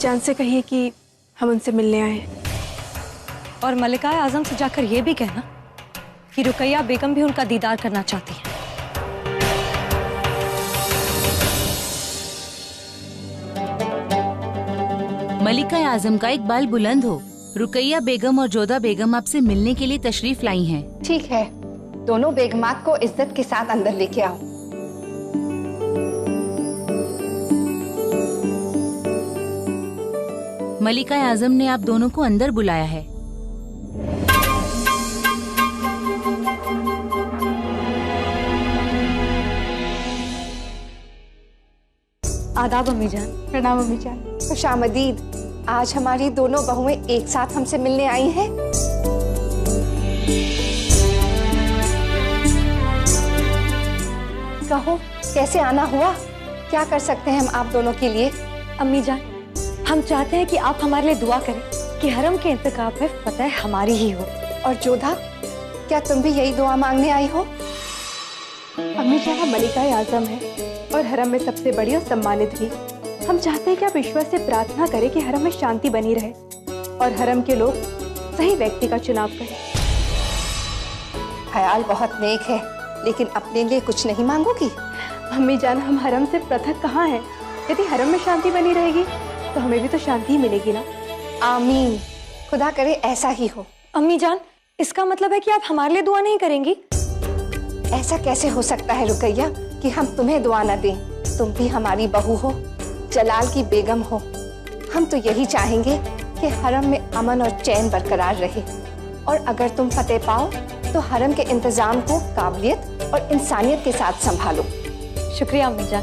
जान से कहिए कि हम उनसे मिलने आए। और मलिका आजम से जाकर ये भी कहना कि रुकैया बेगम भी उनका दीदार करना चाहती है। मलिका आजम का इकबाल बुलंद हो। रुकैया बेगम और जोधा बेगम आपसे मिलने के लिए तशरीफ लाई हैं। ठीक है, दोनों बेगमात को इज्जत के साथ अंदर लेके आओ। मलिका आजम ने आप दोनों को अंदर बुलाया है। आदाब अम्मी जान। प्रणाम अम्मी जान। खुशामदीद। आज हमारी दोनों बहुएं एक साथ हमसे मिलने आई हैं। कहो, कैसे आना हुआ? क्या कर सकते हैं हम आप दोनों के लिए? अम्मी जान, हम चाहते हैं कि आप हमारे लिए दुआ करें कि हरम के इंतखाब में फतेह हमारी ही हो। और जोधा, क्या तुम भी यही दुआ मांगने आई हो? अम्मी जान, मलिका आजम है और हरम में सबसे बड़ी और सम्मानित भी। हम चाहते हैं कि आप ईश्वर से प्रार्थना करें कि हरम में शांति बनी रहे और हरम के लोग सही व्यक्ति का चुनाव करें। ख्याल बहुत नेक है, लेकिन अपने लिए कुछ नहीं मांगोगी? अम्मी जान, हम हरम से पृथक कहाँ हैं? यदि हरम में शांति बनी रहेगी तो हमें भी तो शांति ही मिलेगी ना। आमीन। खुदा करे ऐसा ही हो। अम्मी जान, इसका मतलब है कि आप हमारे लिए दुआ नहीं करेंगी? ऐसा कैसे हो सकता है रुकैया कि हम तुम्हें दुआ न दें? तुम भी हमारी बहू हो, जलाल की बेगम हो। हम तो यही चाहेंगे कि हरम में अमन और चैन बरकरार रहे, और अगर तुम फतेह पाओ तो हरम के इंतजाम को काबिलियत और इंसानियत के साथ संभालो। शुक्रिया अम्मी जान,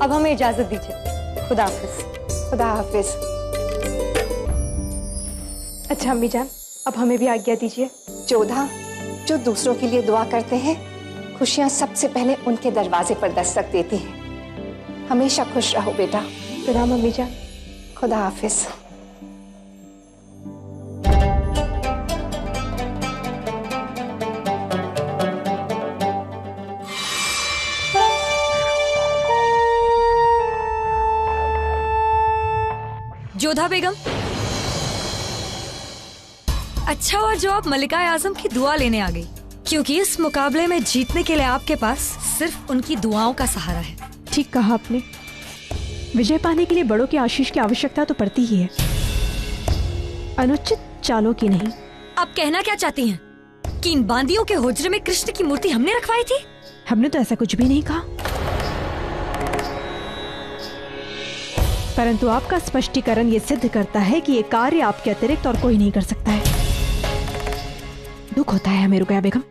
अब हमें इजाजत दीजिए। खुदा हाफिज। खुदा हाफिज। अच्छा अम्मी जान, अब हमें भी आज्ञा दीजिए। जोधा, जो दूसरों के लिए दुआ करते हैं, खुशियां सबसे पहले उनके दरवाजे पर दस्तक देती हैं। हमेशा खुश रहो बेटा। प्रणाम अम्मी जान। खुदा हाफिज। जोधा बेगम, अच्छा हुआ जो आप मलिका आजम की दुआ लेने आ गई, क्योंकि इस मुकाबले में जीतने के लिए आपके पास सिर्फ उनकी दुआओं का सहारा है। ठीक कहा आपने। विजय पाने के लिए बड़ों की आशीष की आवश्यकता तो पड़ती ही है, अनुचित चालों की नहीं। आप कहना क्या चाहती हैं? कि इन बांदियों के हुजरे में कृष्ण की मूर्ति हमने रखवाई थी? हमने तो ऐसा कुछ भी नहीं कहा, परंतु आपका स्पष्टीकरण ये सिद्ध करता है कि ये कार्य आपके अतिरिक्त और कोई नहीं कर सकता है। दुख होता है हमें रुकैया बेगम,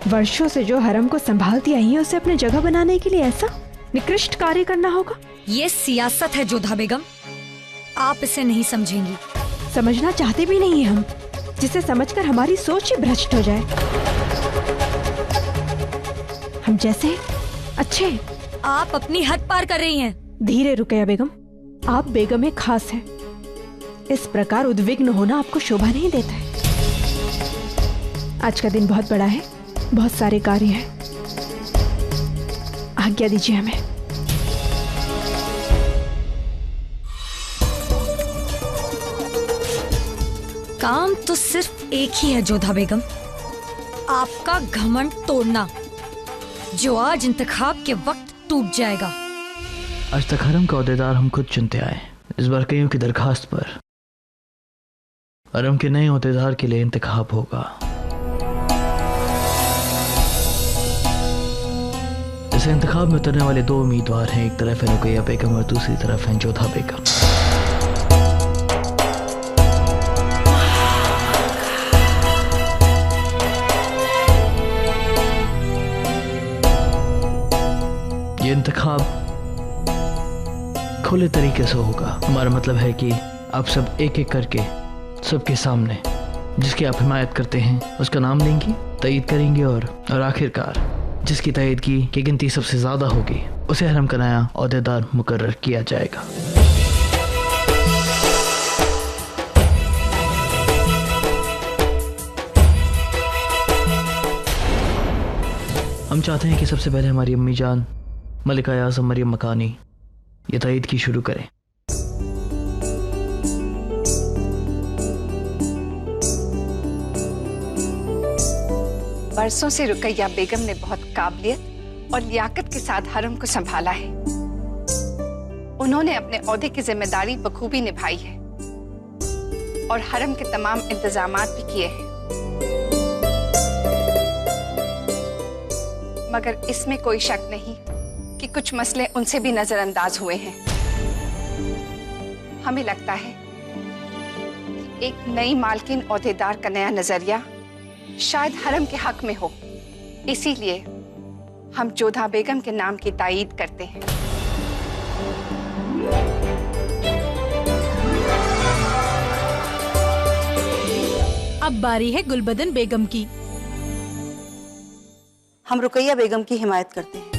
वर्षों से जो हरम को संभालती आई है उसे अपने जगह बनाने के लिए ऐसा निकृष्ट कार्य करना होगा। ये सियासत है जोधा बेगम, आप इसे नहीं समझेंगी। समझना चाहते भी नहीं है हम, जिसे समझकर हमारी सोच ही भ्रष्ट हो जाए। हम जैसे अच्छे। आप अपनी हद पार कर रही हैं। धीरे रुकैया बेगम, आप बेगम खास हैं। इस प्रकार उद्विग्न होना आपको शोभा नहीं देता है। आज का दिन बहुत बड़ा है, बहुत सारे कार्य हैं। आज्ञा दीजिए हमें। काम तो सिर्फ एक ही है जोधा बेगम, आपका घमंड तोड़ना, जो आज इंतखाब के वक्त टूट जाएगा। आज तक हरम का ओहदेदार हम खुद चुनते आए। इस बार कईयों की दरखास्त पर हरम के नए ओहदेदार के लिए इंतखाब होगा। इस इंतखाब में उतरने वाले दो उम्मीदवार हैं, एक तरफ है रुकैया बेगम और दूसरी तरफ है जोधा बेगम। ये इंतखाब खुले तरीके से होगा। हमारा मतलब है कि आप सब एक एक करके सबके सामने जिसकी आप हिमायत करते हैं उसका नाम लेंगी, तईद करेंगे और आखिरकार जिसकी तईदगी की गिनती सबसे ज्यादा होगी उसे हरम का नया ओहदेदार मुकर्रर किया जाएगा। हम चाहते हैं कि सबसे पहले हमारी अम्मी जान मलिका आजम मरियम मकानी ये तईद की शुरू करें। बरसों से रुकैया बेगम ने बहुत काबिलियत और लियाकत के साथ हरम को संभाला है। उन्होंने अपने ओहदे की जिम्मेदारी बखूबी निभाई है और हरम के तमाम इंतजामात भी किए हैं। मगर इसमें कोई शक नहीं कि कुछ मसले उनसे भी नजरअंदाज हुए हैं। हमें लगता है कि एक नई मालकिन ओहदेदार का नया नजरिया शायद हरम के हक में हो, इसीलिए हम जोधा बेगम के नाम की तायीद करते हैं। अब बारी है गुलबदन बेगम की। हम रुकैया बेगम की हिमायत करते हैं।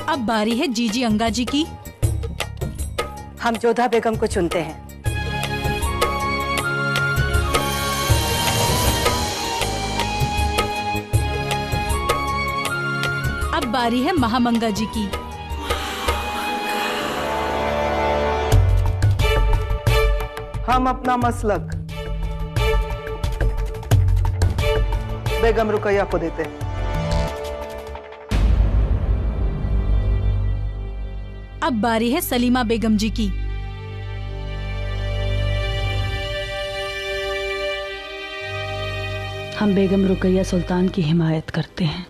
अब बारी है जीजी अंगा जी की। हम जोधा बेगम को चुनते हैं। अब बारी है महामंगा जी की। हम अपना मसलक बेगम रुकैया को देते हैं। अब बारी है सलीमा बेगम जी की। हम बेगम रुकैया सुल्तान की हिमायत करते हैं।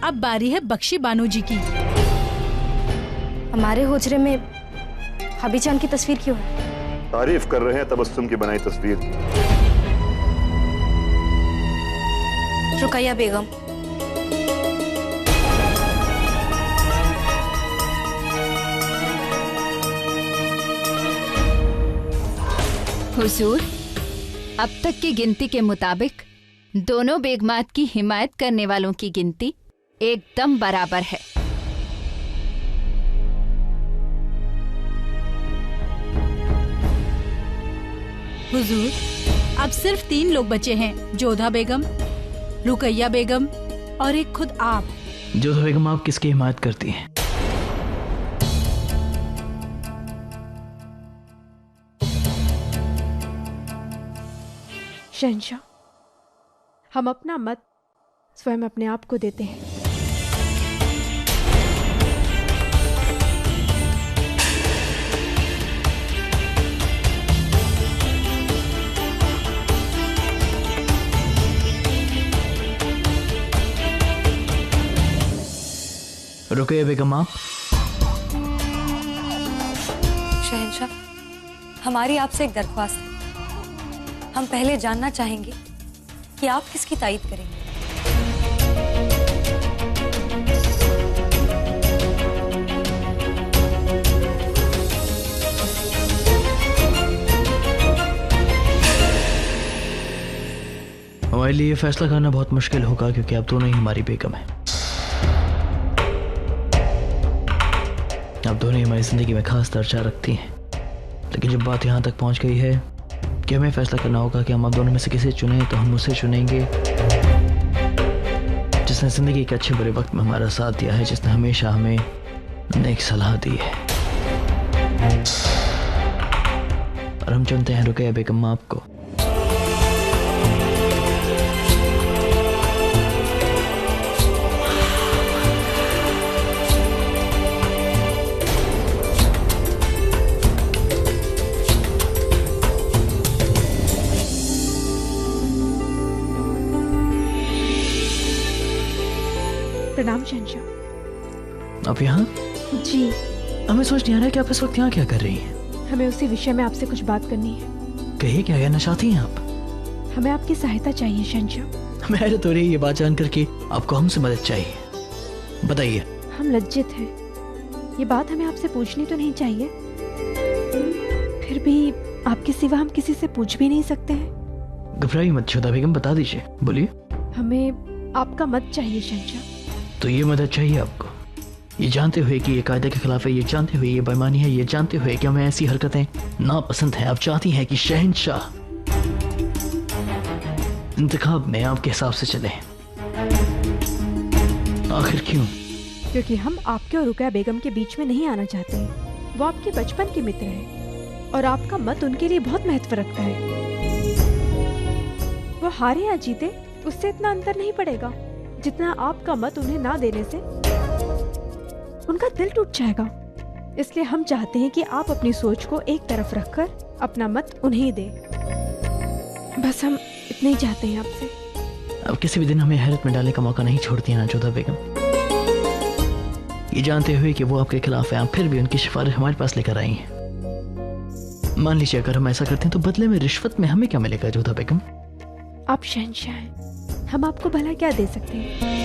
अब बारी है बख्शी बानो जी की। हमारे हुजरे में हबी जान की तस्वीर क्यों है? तारीफ कर रहे हैं तबस्सुम की बनाई तस्वीर की। रुकैया बेगम। हुजूर, अब तक की गिनती के मुताबिक दोनों बेगमात की हिमायत करने वालों की गिनती एकदम बराबर है। हुजूर, अब सिर्फ 3 लोग बचे हैं, जोधा बेगम, रुकैया बेगम और एक खुद आप। जोधा बेगम, आप किसकी हिमायत करती हैं? शहंशाह, हम अपना मत स्वयं अपने आप को देते हैं। रुकैया बेगम, आप? शहंशाह, हमारी आपसे एक दरख्वास्त है। हम पहले जानना चाहेंगे कि आप किसकी तायीद करेंगे। हमारे लिए फैसला करना बहुत मुश्किल होगा क्योंकि आप दोनों ही हमारी बेगम हैं। आप दोनों ही हमारी जिंदगी में खास दर्जा रखती हैं, लेकिन जब बात यहाँ तक पहुँच गई है कि हमें फैसला करना होगा कि हम आप दोनों में से किसे चुनें, तो हम उसे चुनेंगे जिसने जिंदगी के अच्छे बुरे वक्त में हमारा साथ दिया है, जिसने हमेशा हमें नेक सलाह दी है। और हम चुनते हैं रुकैया बेगम आपको। प्रणाम शहंशाह। आप यहाँ? जी। हमें समझ नहीं आ रहा है कि आप इस वक्त यहाँ क्या कर रही हैं? हमें उसी विषय में आपसे कुछ बात करनी है। कहिए, क्या कहना चाहती हैं आप? हमें आपकी सहायता चाहिए शहंशाह। मैं हैरत हो रही है ये बात जानकर कि आपको हमसे मदद चाहिए। बताइए। हम लज्जित हैं। ये बात हमें आपसे पूछनी तो नहीं चाहिए, फिर भी आपके सिवा हम किसी से पूछ भी नहीं सकते हैं। घबराइए मत जोधा बेगम, बता दीजिए, बोलिए। हमें आपका मत चाहिए शहंशाह। तो ये मदद चाहिए आपको? ये जानते हुए कि ये कायदे के खिलाफ है, ये जानते हुए ये बेईमानी है, ये जानते हुए कि हमें ऐसी हरकतें नापसंद हैं, आप चाहती हैं कि शहंशाह इंतखाब में आपके हिसाब से चले। आखिर क्यों? क्योंकि हम आपके और रुकैया बेगम के बीच में नहीं आना चाहते। वो आपके बचपन के मित्र हैं और आपका मत उनके लिए बहुत महत्व रखता है। वो हारे या जीते उससे इतना अंतर नहीं पड़ेगा जितना आपका मत उन्हें ना देने से उनका दिल टूट जाएगा। इसलिए हम चाहते हैं कि आप अपनी सोच को एक तरफ रखकर अपना मत उन्हें दें। बस हम इतना ही चाहते हैं आपसे। अब किसी भी दिन हमें हैरत में डालने का मौका नहीं छोड़ती है ना जोधा बेगम। ये जानते हुए कि वो आपके खिलाफ है, आप फिर भी उनकी सिफारिश हमारे पास लेकर आई हैं। मान लीजिए अगर हम ऐसा करते हैं तो बदले में रिश्वत में हमें क्या मिलेगा जोधा बेगम? आप शहंशाह हैं, हम आपको भला क्या दे सकते हैं?